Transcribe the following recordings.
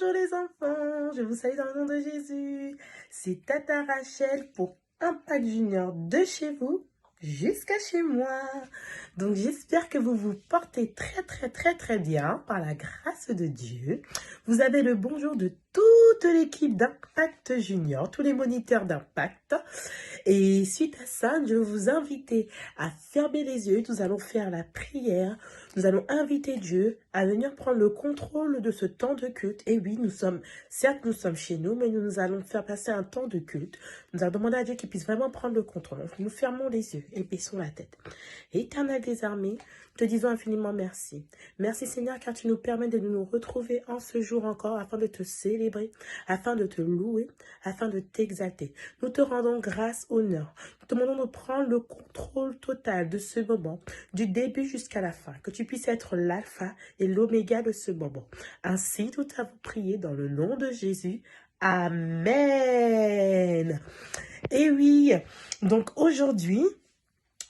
Bonjour les enfants, je vous salue dans le nom de Jésus. C'est Tata Rachel pour Impact Junior de chez vous jusqu'à chez moi. Donc j'espère que vous vous portez très bien par la grâce de Dieu. Vous avez le bonjour de toute l'équipe d'Impact Junior, tous les moniteurs d'Impact. Et suite à ça, je vais vous inviter à fermer les yeux. Nous allons faire la prière. Nous allons inviter Dieu à venir prendre le contrôle de ce temps de culte. Et oui, certes, nous sommes chez nous, mais nous allons faire passer un temps de culte. Nous allons demander à Dieu qu'il puisse vraiment prendre le contrôle. Donc, nous fermons les yeux et baissons la tête. Éternel des armées, te disons infiniment merci. Merci Seigneur, car tu nous permets de nous retrouver en ce jour encore afin de te célébrer, afin de te louer, afin de t'exalter. Nous te rendons grâce, honneur. Nous te demandons de prendre le contrôle total de ce moment, du début jusqu'à la fin. Que tu puisses être l'alpha et l'oméga de ce moment. Ainsi, nous t'avons prié dans le nom de Jésus. Amen. Et oui, donc aujourd'hui,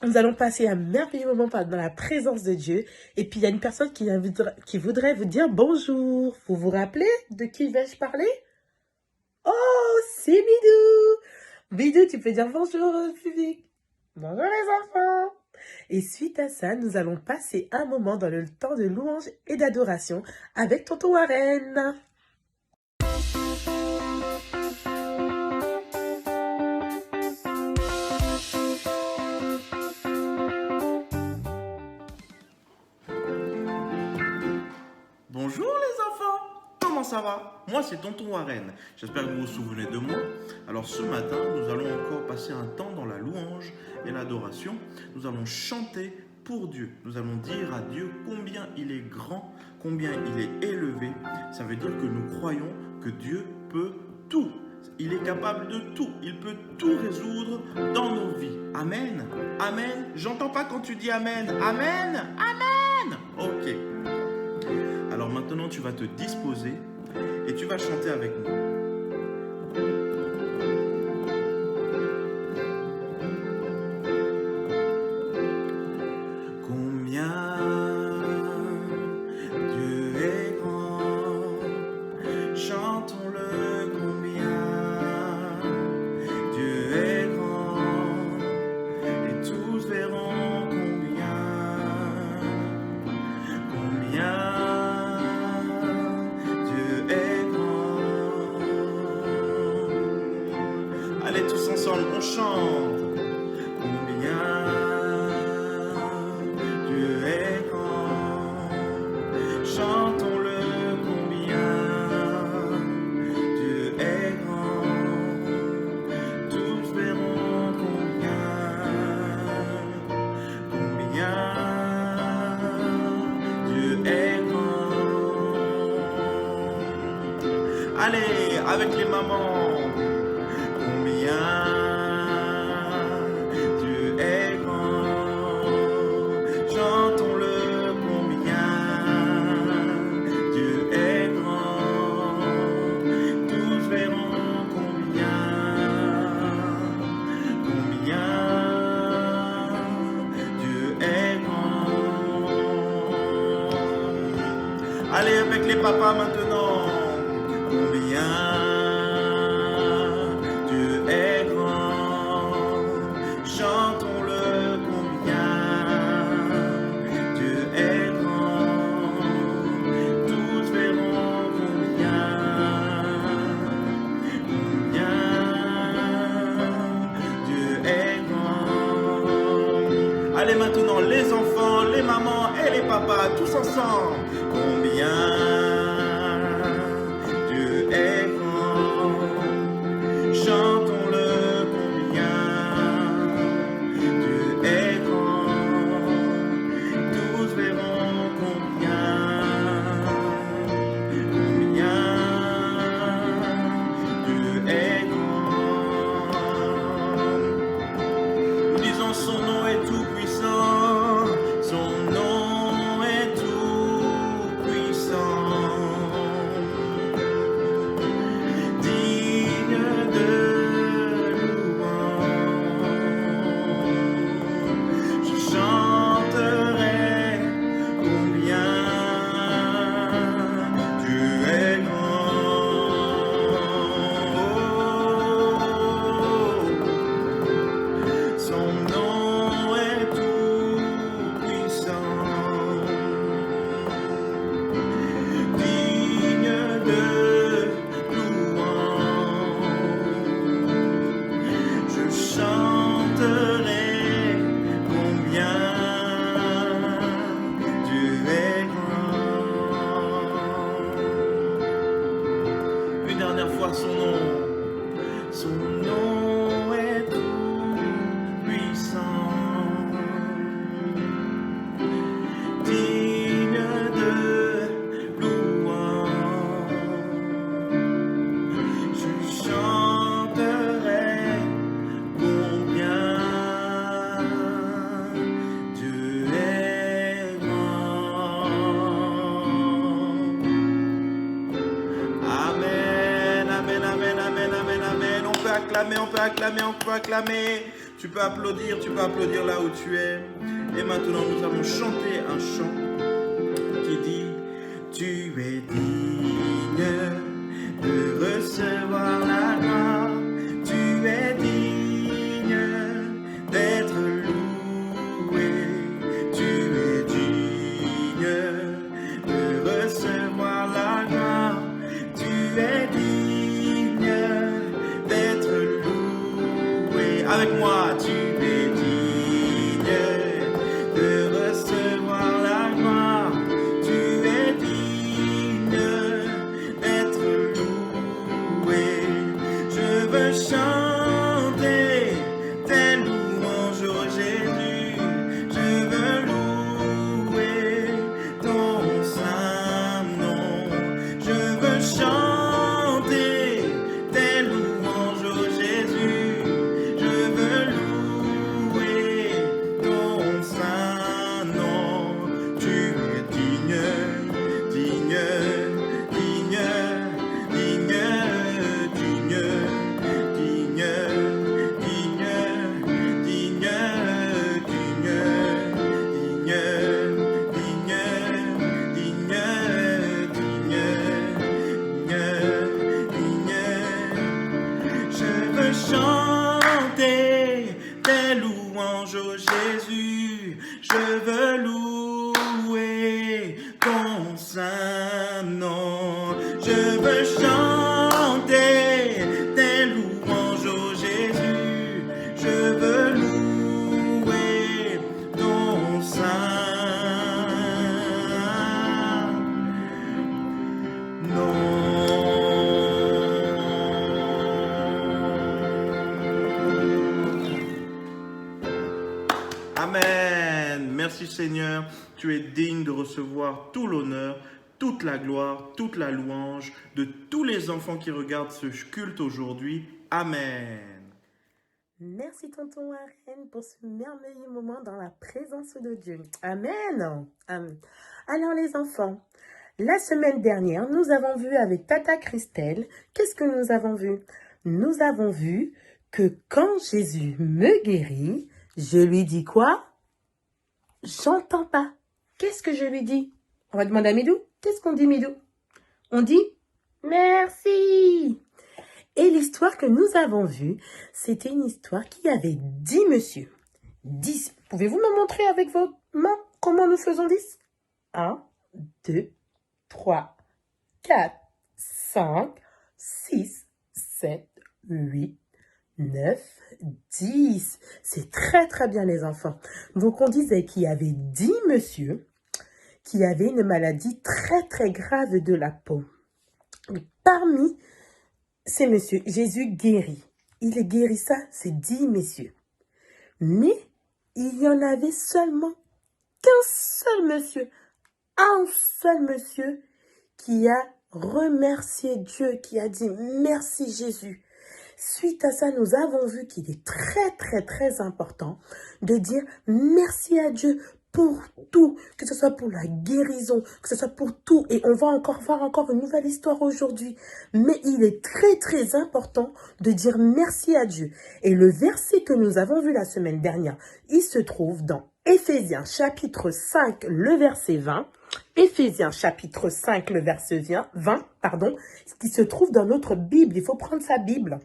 nous allons passer un merveilleux moment dans la présence de Dieu. Et puis, il y a une personne qui voudrait vous dire bonjour. Vous vous rappelez de qui vais-je parler? Oh, c'est Bidou. Bidou, tu peux dire bonjour au public. Bonjour les enfants. Et suite à ça, nous allons passer un moment dans le temps de louange et d'adoration avec Tonton Warren. Bonjour les enfants, comment ça va? Moi c'est Tonton Warren, j'espère que vous vous souvenez de moi. Alors ce matin, nous allons encore passer un temps dans la louange et l'adoration. Nous allons chanter pour Dieu. Nous allons dire à Dieu combien il est grand, combien il est élevé. Ça veut dire que nous croyons que Dieu peut tout. Il est capable de tout, il peut tout résoudre dans nos vies. Amen, amen. J'entends pas quand tu dis amen. Amen, amen. Ok. Alors maintenant, tu vas te disposer et tu vas chanter avec nous. Combien Dieu est grand, chantons-le combien Dieu est grand et tous verront combien Allez tous ensemble, on chante. Combien Dieu est grand, chantons-le combien Dieu est grand, tous verront combien Dieu est grand. Allez, avec les mamans. Dieu est grand, chantons-le combien Dieu est grand, tous verront combien Dieu est grand. Allez avec les papas maintenant, combien chantons-le combien Dieu est grand, tous verront combien Dieu est grand. Allez maintenant les enfants, les mamans et les papas, tous ensemble, combien Dieu est grand, chantons-le. Son nom est tout puissant, son nom est tout acclamer, on peut acclamer, on peut acclamer. Tu peux applaudir là où tu es. Et maintenant, nous allons chanter un chant qui dit: tu es digne de recevoir la gloire. Tu es digne d'être loué. Tu es digne de recevoir la gloire. Tu es digne d'être loué. Avec moi, tu es digne de recevoir la gloire. Tu es digne d'être loué. Je veux chanter tes louanges, ô Jésus. Je veux louer ton saint nom. Je veux chanter tes louanges, ô Jésus. Je veux louer ton saint nom. Tu es digne, digne, digne, digne, digne, digne, digne, digne, digne, digne, digne. Je veux chanter tes louanges, ô Jésus. Je veux louer ton saint nom. Je veux chanter tes louanges, ô Jésus. Je veux louer ton saint Amen. Merci Seigneur, tu es digne de recevoir tout l'honneur, toute la gloire, toute la louange de tous les enfants qui regardent ce culte aujourd'hui. Amen. Merci tonton Warren pour ce merveilleux moment dans la présence de Dieu. Amen. Amen. Alors les enfants, la semaine dernière, nous avons vu avec Tata Christelle, qu'est-ce que nous avons vu? Nous avons vu que quand Jésus me guérit, je lui dis quoi? J'entends pas. Qu'est-ce que je lui dis? On va demander à Midou. Qu'est-ce qu'on dit, Midou? On dit merci. Et l'histoire que nous avons vue, c'était une histoire qui avait 10 monsieur. 10. Pouvez-vous me montrer avec vos mains comment nous faisons 10? 1, 2, 3, 4, 5, 6, 7, 8, 9, 10. C'est très très bien les enfants. Donc on disait qu'il y avait 10 monsieur qui avaient une maladie très très grave de la peau. Parmi ces messieurs, Jésus guérit. Il est guéri ça, c'est 10 messieurs. Mais il y en avait seulement qu'un seul monsieur. Un seul monsieur qui a remercié Dieu, qui a dit merci Jésus. Suite à ça, nous avons vu qu'il est très, très, très important de dire merci à Dieu pour tout, que ce soit pour la guérison, que ce soit pour tout. Et on va encore voir encore une nouvelle histoire aujourd'hui. Mais il est très, très important de dire merci à Dieu. Et le verset que nous avons vu la semaine dernière, il se trouve dans Éphésiens chapitre 5, le verset 20. Éphésiens chapitre 5, le verset 20, qui se trouve dans notre Bible. Il faut prendre sa Bible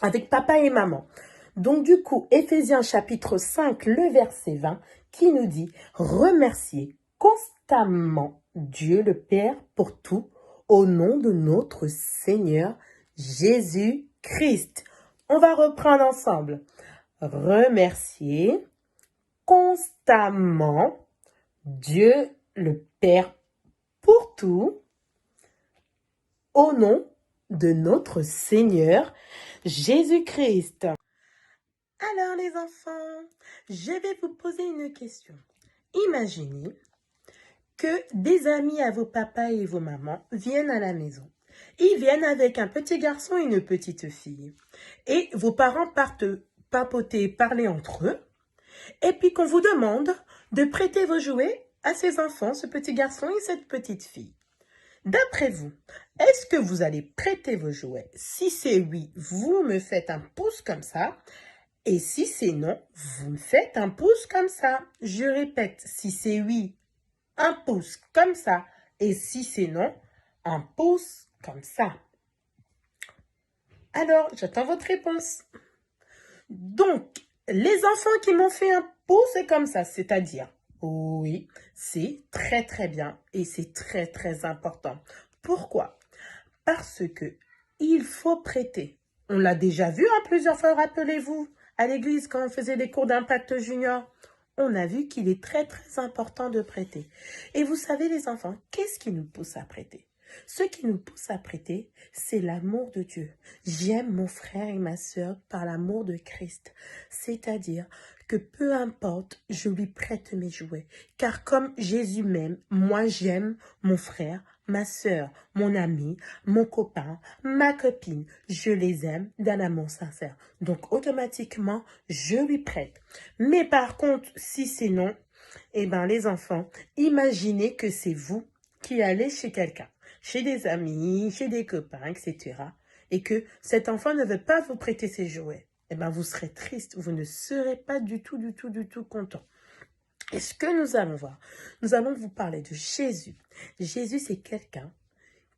avec papa et maman. Donc du coup, Éphésiens chapitre 5, le verset 20, qui nous dit « Remerciez constamment Dieu le Père pour tout, au nom de notre Seigneur Jésus-Christ. » On va reprendre ensemble. Remerciez constamment Dieu le Père pour tout, au nom de notre Seigneur Jésus-Christ. Alors les enfants, je vais vous poser une question. Imaginez que des amis à vos papas et vos mamans viennent à la maison. Ils viennent avec un petit garçon et une petite fille. Et vos parents partent papoter, parler entre eux. Et puis qu'on vous demande de prêter vos jouets à ces enfants, ce petit garçon et cette petite fille. D'après vous, est-ce que vous allez prêter vos jouets? Si c'est oui, vous me faites un pouce comme ça. Et si c'est non, vous me faites un pouce comme ça. Je répète, si c'est oui, un pouce comme ça. Et si c'est non, un pouce comme ça. Alors, j'attends votre réponse. Donc, les enfants qui m'ont fait un pouce comme ça, c'est-à-dire, oui, c'est très très bien et c'est très très important. Pourquoi? Parce que il faut prêter. On l'a déjà vu plusieurs fois, rappelez-vous, à l'église quand on faisait des cours d'impact junior. On a vu qu'il est très très important de prêter. Et vous savez les enfants, qu'est-ce qui nous pousse à prêter? Ce qui nous pousse à prêter, c'est l'amour de Dieu. J'aime mon frère et ma sœur par l'amour de Christ. C'est-à-dire que peu importe, je lui prête mes jouets. Car comme Jésus m'aime, moi j'aime mon frère, ma sœur, mon ami, mon copain, ma copine. Je les aime d'un amour sincère. Donc automatiquement, je lui prête. Mais par contre, si c'est non, eh bien les enfants, imaginez que c'est vous qui allez chez quelqu'un, chez des amis, chez des copains, etc. Et que cet enfant ne veut pas vous prêter ses jouets. Eh bien, vous serez triste, vous ne serez pas du tout content. Et ce que nous allons voir, nous allons vous parler de Jésus. Jésus, c'est quelqu'un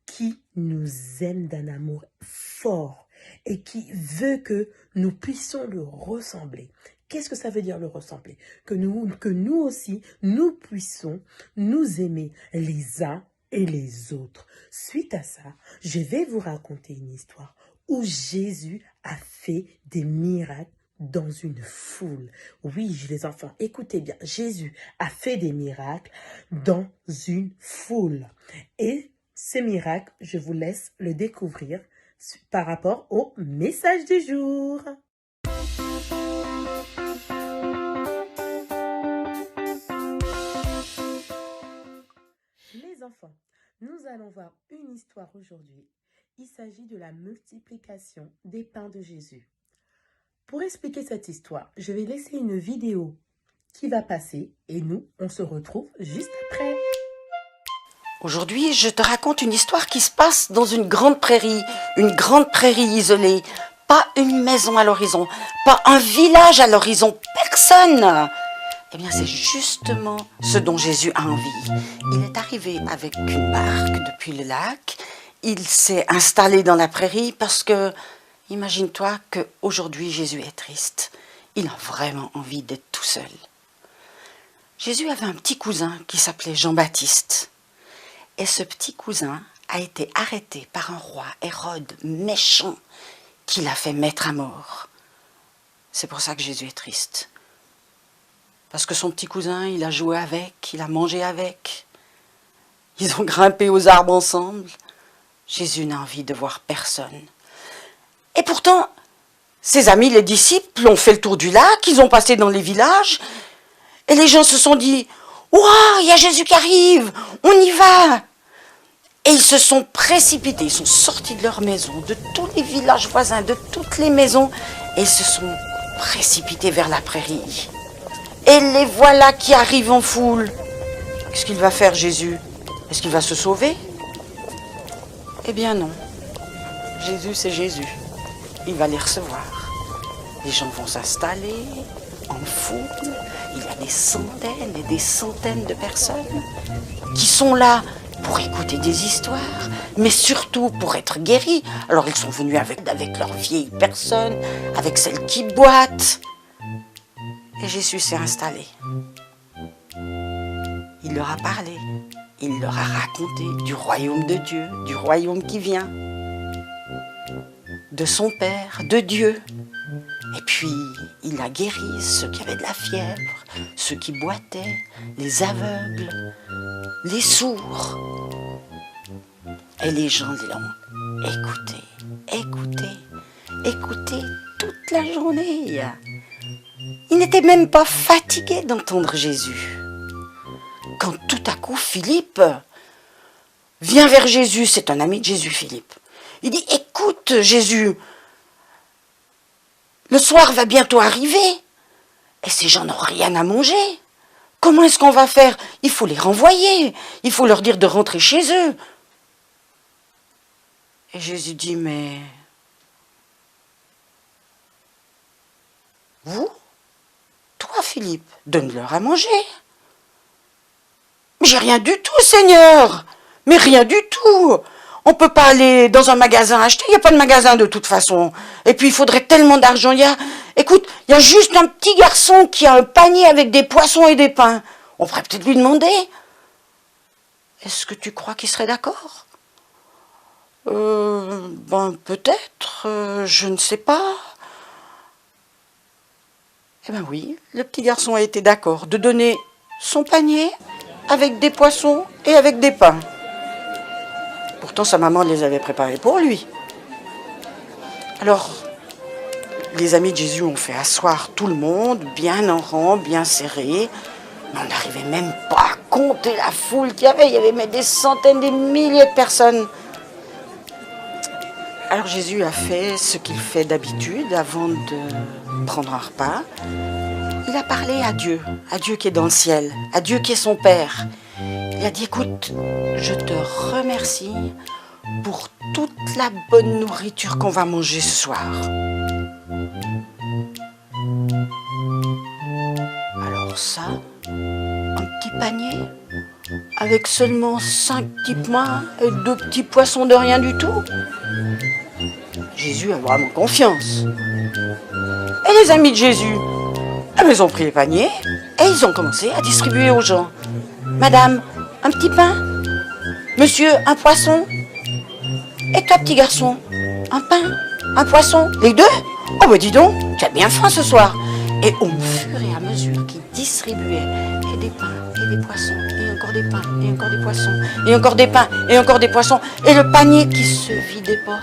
qui nous aime d'un amour fort et qui veut que nous puissions le ressembler. Qu'est-ce que ça veut dire le ressembler? Que nous aussi, nous puissions nous aimer les uns et les autres. Suite à ça, je vais vous raconter une histoire où Jésus a fait des miracles dans une foule. Oui, les enfants, écoutez bien, Jésus a fait des miracles dans une foule. Et ces miracles, je vous laisse le découvrir par rapport au message du jour. Les enfants, nous allons voir une histoire aujourd'hui. Il s'agit de la multiplication des pains de Jésus. Pour expliquer cette histoire, je vais laisser une vidéo qui va passer et nous, on se retrouve juste après. Aujourd'hui, je te raconte une histoire qui se passe dans une grande prairie isolée. Pas une maison à l'horizon, pas un village à l'horizon, personne. Eh bien, c'est justement ce dont Jésus a envie. Il est arrivé avec une barque depuis le lac. Il s'est installé dans la prairie parce que, imagine-toi qu'aujourd'hui Jésus est triste. Il a vraiment envie d'être tout seul. Jésus avait un petit cousin qui s'appelait Jean-Baptiste. Et ce petit cousin a été arrêté par un roi, Hérode, méchant, qui l'a fait mettre à mort. C'est pour ça que Jésus est triste. Parce que son petit cousin, il a joué avec, il a mangé avec. Ils ont grimpé aux arbres ensemble. Jésus n'a envie de voir personne. Et pourtant, ses amis, les disciples, ont fait le tour du lac, ils ont passé dans les villages, et les gens se sont dit « Waouh, il y a Jésus qui arrive, on y va !» Et ils se sont précipités, ils sont sortis de leur maison, de tous les villages voisins, de toutes les maisons, et ils se sont précipités vers la prairie. Et les voilà qui arrivent en foule. Qu'est-ce qu'il va faire, Jésus? Est-ce qu'il va se sauver? Eh bien non. Jésus, c'est Jésus. Il va les recevoir. Les gens vont s'installer en foule. Il y a des centaines et des centaines de personnes qui sont là pour écouter des histoires, mais surtout pour être guéris. Alors ils sont venus avec leurs vieilles personnes, avec celles qui boitent. Et Jésus s'est installé. Il leur a parlé. Il leur a raconté du royaume de Dieu, du royaume qui vient, de son Père, de Dieu. Et puis, il a guéri ceux qui avaient de la fièvre, ceux qui boitaient, les aveugles, les sourds. Et les gens l'ont écouté toute la journée. Il n'était même pas fatigué d'entendre Jésus. Quand tout à coup, Philippe vient vers Jésus, c'est un ami de Jésus, Philippe. Il dit, écoute Jésus, le soir va bientôt arriver et ces gens n'ont rien à manger. Comment est-ce qu'on va faire? Il faut les renvoyer, il faut leur dire de rentrer chez eux. Et Jésus dit, mais vous, toi Philippe, donne-leur à manger. Mais j'ai rien du tout, Seigneur. Mais rien du tout. On peut pas aller dans un magasin acheter, il n'y a pas de magasin de toute façon. Et puis il faudrait tellement d'argent. Écoute, il y a juste un petit garçon qui a un panier avec des poissons et des pains. On pourrait peut-être lui demander. Est-ce que tu crois qu'il serait d'accord? Peut-être, je ne sais pas. Eh ben oui, le petit garçon a été d'accord de donner son panier avec des poissons et avec des pains. Pourtant, sa maman les avait préparés pour lui. Alors, les amis de Jésus ont fait asseoir tout le monde, bien en rang, bien serré. Mais on n'arrivait même pas à compter la foule qu'il y avait. Il y avait même des centaines, des milliers de personnes. Alors Jésus a fait ce qu'il fait d'habitude avant de prendre un repas. Il a parlé à Dieu qui est dans le ciel, à Dieu qui est son Père. Il a dit, écoute, je te remercie pour toute la bonne nourriture qu'on va manger ce soir. Alors ça, un petit panier avec seulement 5 petits pains et 2 petits poissons de rien du tout. Jésus a vraiment confiance. Et les amis de Jésus, ils ont pris les paniers et ils ont commencé à distribuer aux gens. Madame, un petit pain. Monsieur, un poisson. Et toi, petit garçon, un pain, un poisson, les deux? Oh, bah dis donc, tu as bien faim ce soir. Et au fur et à mesure qu'ils distribuaient et des pains et des poissons, et encore des pains, et encore des poissons, et encore des pains, et encore des poissons, et le panier qui se vidait pas,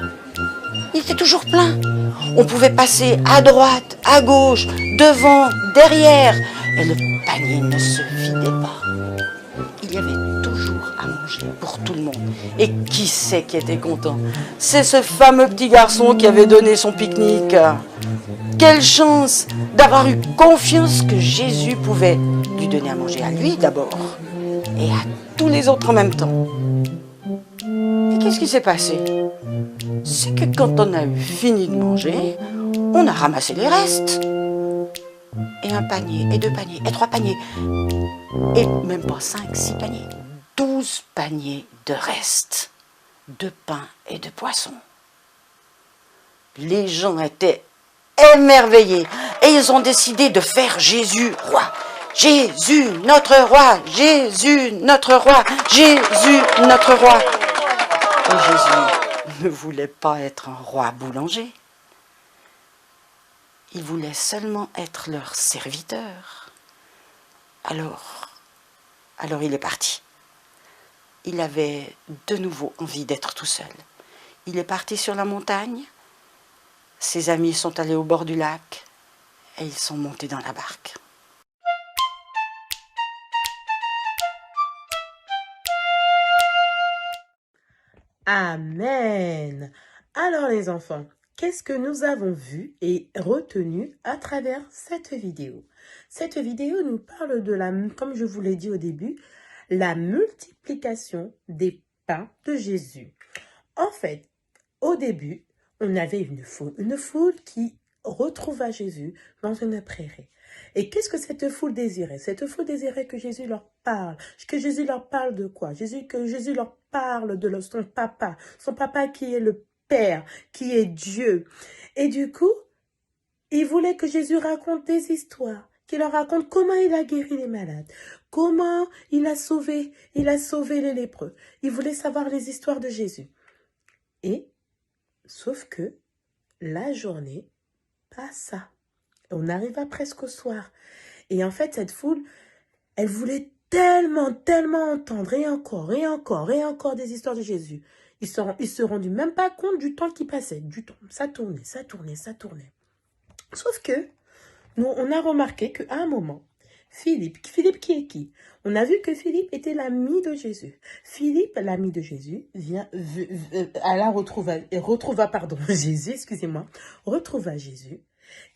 il était toujours plein. On pouvait passer à droite, à gauche, devant, derrière, et le panier ne se vidait pas. Il y avait toujours à manger pour tout le monde. Et qui c'est qui était content? C'est ce fameux petit garçon qui avait donné son pique-nique. Quelle chance d'avoir eu confiance que Jésus pouvait lui donner à manger à lui d'abord et à tous les autres en même temps. Et qu'est-ce qui s'est passé? C'est que quand on a eu fini de manger, on a ramassé les restes. Et un panier, et 2 paniers, et 3 paniers. Et même pas 5, 6 paniers. 12 paniers de restes. De pain et de poissons. Les gens étaient émerveillés. Et ils ont décidé de faire Jésus roi. Jésus, notre roi. Jésus, notre roi. Jésus, notre roi. Et Jésus ne voulait pas être un roi boulanger. Il voulait seulement être leur serviteur. Alors il est parti. Il avait de nouveau envie d'être tout seul. Il est parti sur la montagne. Ses amis sont allés au bord du lac et ils sont montés dans la barque. Amen. Alors les enfants, qu'est-ce que nous avons vu et retenu à travers cette vidéo? Cette vidéo nous parle de comme je vous l'ai dit au début, la multiplication des pains de Jésus. En fait, au début, on avait une foule qui retrouva Jésus dans une prairie. Et qu'est-ce que cette foule désirait? Cette foule désirait que Jésus leur parle. Que Jésus leur parle de quoi? Que Jésus leur parle de son papa qui est le Père, qui est Dieu. Et du coup, ils voulaient que Jésus raconte des histoires, qu'il leur raconte comment il a guéri les malades, comment il a sauvé les lépreux. Ils voulaient savoir les histoires de Jésus. Sauf que la journée passa. On arriva presque au soir. Et en fait, cette foule, elle voulait tellement entendre, et encore des histoires de Jésus. Ils se rendaient même pas compte du temps qui passait. Du temps, ça tournait. Sauf que, nous, on a remarqué qu'à un moment, Philippe qui est qui? On a vu que Philippe était l'ami de Jésus. Philippe, l'ami de Jésus, retrouva Jésus.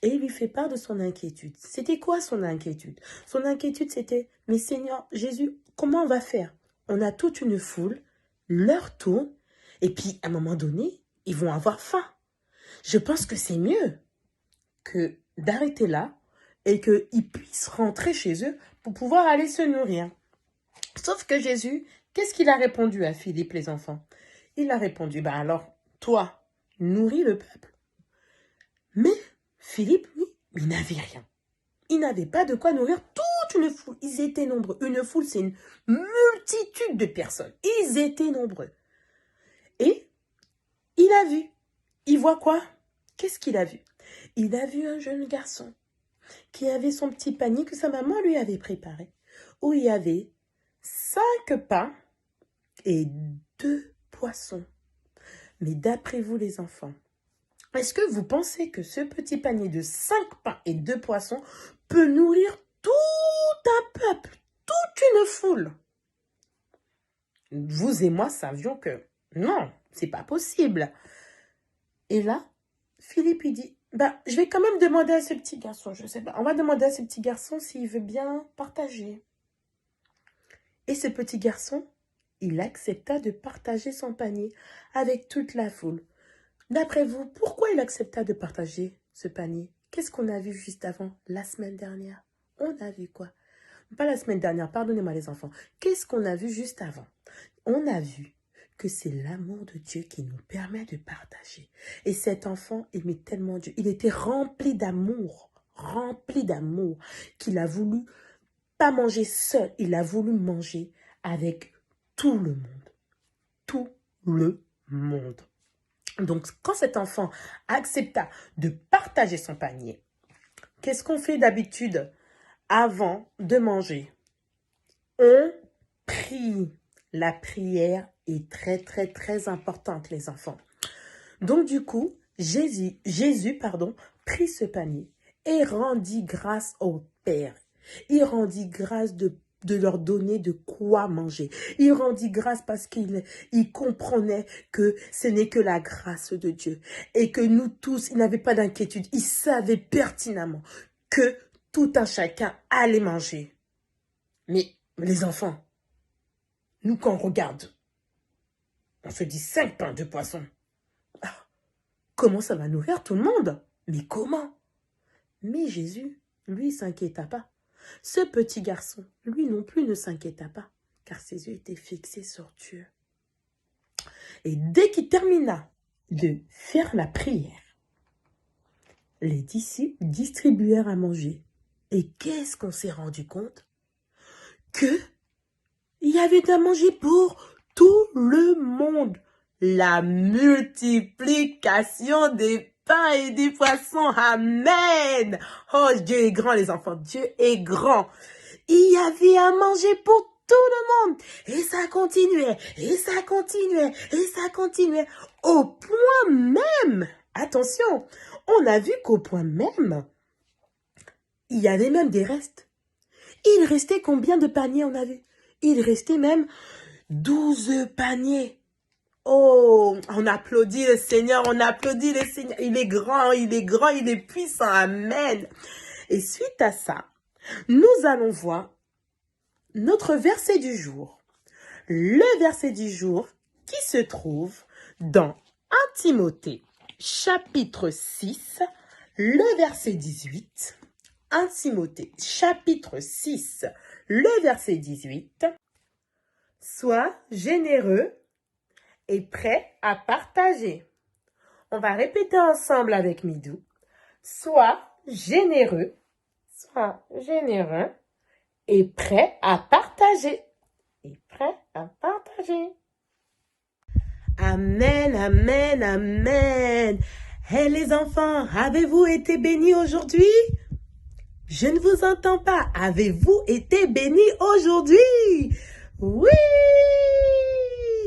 Et il lui fait part de son inquiétude. C'était quoi son inquiétude? Son inquiétude, c'était, mais Seigneur Jésus, comment on va faire? On a toute une foule, l'heure tourne, et puis à un moment donné, ils vont avoir faim. Je pense que c'est mieux que d'arrêter là et qu'ils puissent rentrer chez eux pour pouvoir aller se nourrir. Sauf que Jésus, qu'est-ce qu'il a répondu à Philippe, les enfants? Il a répondu, ben alors, toi, nourris le peuple. Mais Philippe, lui, il n'avait rien. Il n'avait pas de quoi nourrir toute une foule. Ils étaient nombreux. Une foule, c'est une multitude de personnes. Ils étaient nombreux. Et il a vu. Il voit quoi? Qu'est-ce qu'il a vu? Il a vu un jeune garçon qui avait son petit panier que sa maman lui avait préparé, où il y avait 5 pains et 2 poissons. Mais d'après vous, les enfants, est-ce que vous pensez que ce petit panier de 5 pains et 2 poissons peut nourrir tout un peuple, toute une foule? Vous et moi savions que non, c'est pas possible. Et là, Philippe, il dit, bah, je vais quand même demander à ce petit garçon, je sais pas, on va demander à ce petit garçon s'il veut bien partager. Et ce petit garçon, il accepta de partager son panier avec toute la foule. D'après vous, pourquoi il accepta de partager ce panier? Qu'est-ce qu'on a vu juste avant, la semaine dernière? On a vu quoi? Pas la semaine dernière, pardonnez-moi les enfants. Qu'est-ce qu'on a vu juste avant? On a vu que c'est l'amour de Dieu qui nous permet de partager. Et cet enfant aimait tellement Dieu. Il était rempli d'amour, qu'il a voulu pas manger seul. Il a voulu manger avec tout le monde. Tout le monde. Donc, quand cet enfant accepta de partager son panier, qu'est-ce qu'on fait d'habitude avant de manger? On prie. La prière est très, très, très importante, les enfants. Donc, du coup, Jésus, prit ce panier et rendit grâce au Père. Il rendit grâce de leur donner de quoi manger. Il rendit grâce parce qu'il comprenait que ce n'est que la grâce de Dieu. Et que nous tous, il n'avait pas d'inquiétude. Il savait pertinemment que tout un chacun allait manger. Mais les enfants, nous quand on regarde, on se dit 5 pains de poisson. Ah, comment ça va nourrir tout le monde? Mais comment? Mais Jésus, lui, ne s'inquiéta pas. Ce petit garçon, lui non plus, ne s'inquiéta pas, car ses yeux étaient fixés sur Dieu. Et dès qu'il termina de faire la prière, les disciples distribuèrent à manger. Et qu'est-ce qu'on s'est rendu compte? Que il y avait à manger pour tout le monde. La multiplication des pains et des poissons. Amen. Oh, Dieu est grand, les enfants. Dieu est grand. Il y avait à manger pour tout le monde. Et ça continuait, et ça continuait, et ça continuait. Au point même, attention, on a vu qu'au point même, il y avait même des restes. Il restait combien de paniers on a vu? Il restait même 12 paniers. Oh, on applaudit le Seigneur, on applaudit le Seigneur. Il est grand, il est grand, il est puissant. Amen. Et suite à ça, nous allons voir notre verset du jour. Le verset du jour qui se trouve dans 1 Timothée, chapitre 6, le verset 18. 1 Timothée, chapitre 6, le verset 18. Sois généreux et prêt à partager. On va répéter ensemble avec Midou. Sois généreux et prêt à partager. Et prêt à partager. Amen, amen, amen. Hey les enfants, avez-vous été bénis aujourd'hui? Je ne vous entends pas. Avez-vous été bénis aujourd'hui? Oui!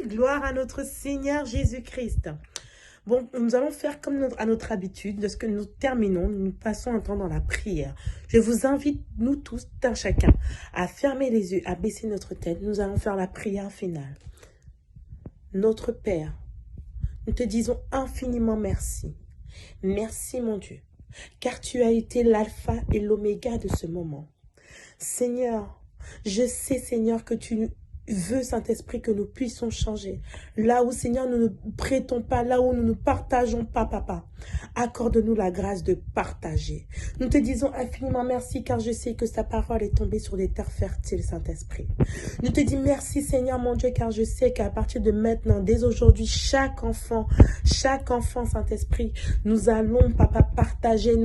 Gloire à notre Seigneur Jésus-Christ. Bon, nous allons faire comme à notre habitude. Lorsque nous terminons, nous passons un temps dans la prière. Je vous invite, nous tous, d'un chacun, à fermer les yeux, à baisser notre tête. Nous allons faire la prière finale. Notre Père, nous te disons infiniment merci. Merci, mon Dieu, car tu as été l'alpha et l'oméga de ce moment. Seigneur, je sais, Seigneur, que tu veux, Saint-Esprit, que nous puissions changer. Là où, Seigneur, nous ne prêtons pas, là où nous ne partageons pas, Papa, accorde-nous la grâce de partager. Nous te disons infiniment merci, car je sais que ta parole est tombée sur des terres fertiles, Saint-Esprit. Nous te disons merci, Seigneur, mon Dieu, car je sais qu'à partir de maintenant, dès aujourd'hui, chaque enfant, Saint-Esprit, nous allons, Papa, partager,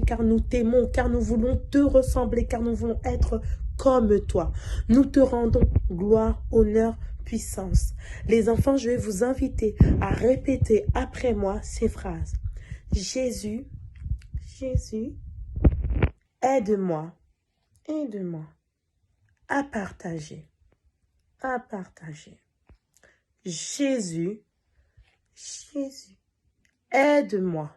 car nous t'aimons, car nous voulons te ressembler, car nous voulons être comme toi. Nous te rendons gloire, honneur, puissance. Les enfants, je vais vous inviter à répéter après moi ces phrases. Jésus, aide-moi à partager. Jésus, aide-moi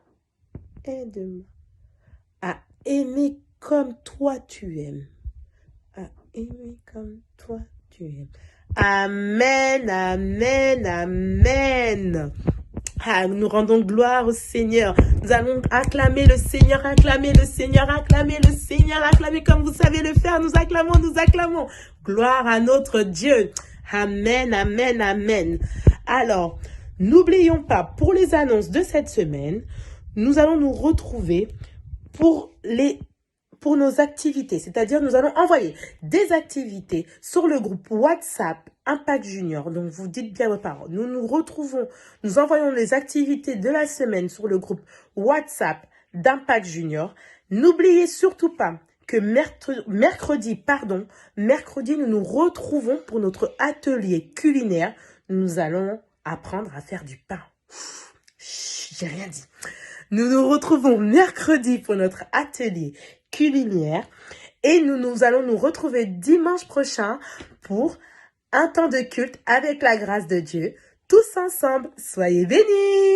à aimer comme toi tu aimes. Aimer comme toi tu aimes. Amen, amen, amen. Nous rendons gloire au Seigneur. Nous allons acclamer le Seigneur, acclamer comme vous savez le faire. Nous acclamons. Gloire à notre Dieu. Amen, amen, amen. Alors, n'oublions pas, pour les annonces de cette semaine, nous allons nous retrouver pour nos activités, c'est-à-dire nous allons envoyer des activités sur le groupe WhatsApp Impact Junior. Donc vous dites bien vos paroles. Nous envoyons les activités de la semaine sur le groupe WhatsApp d'Impact Junior. N'oubliez surtout pas que mercredi, nous nous retrouvons pour notre atelier culinaire. Nous allons apprendre à faire du pain. J'ai rien dit. Nous nous retrouvons mercredi pour notre atelier culinaire et nous allons nous retrouver dimanche prochain pour un temps de culte avec la grâce de Dieu. Tous ensemble, soyez bénis!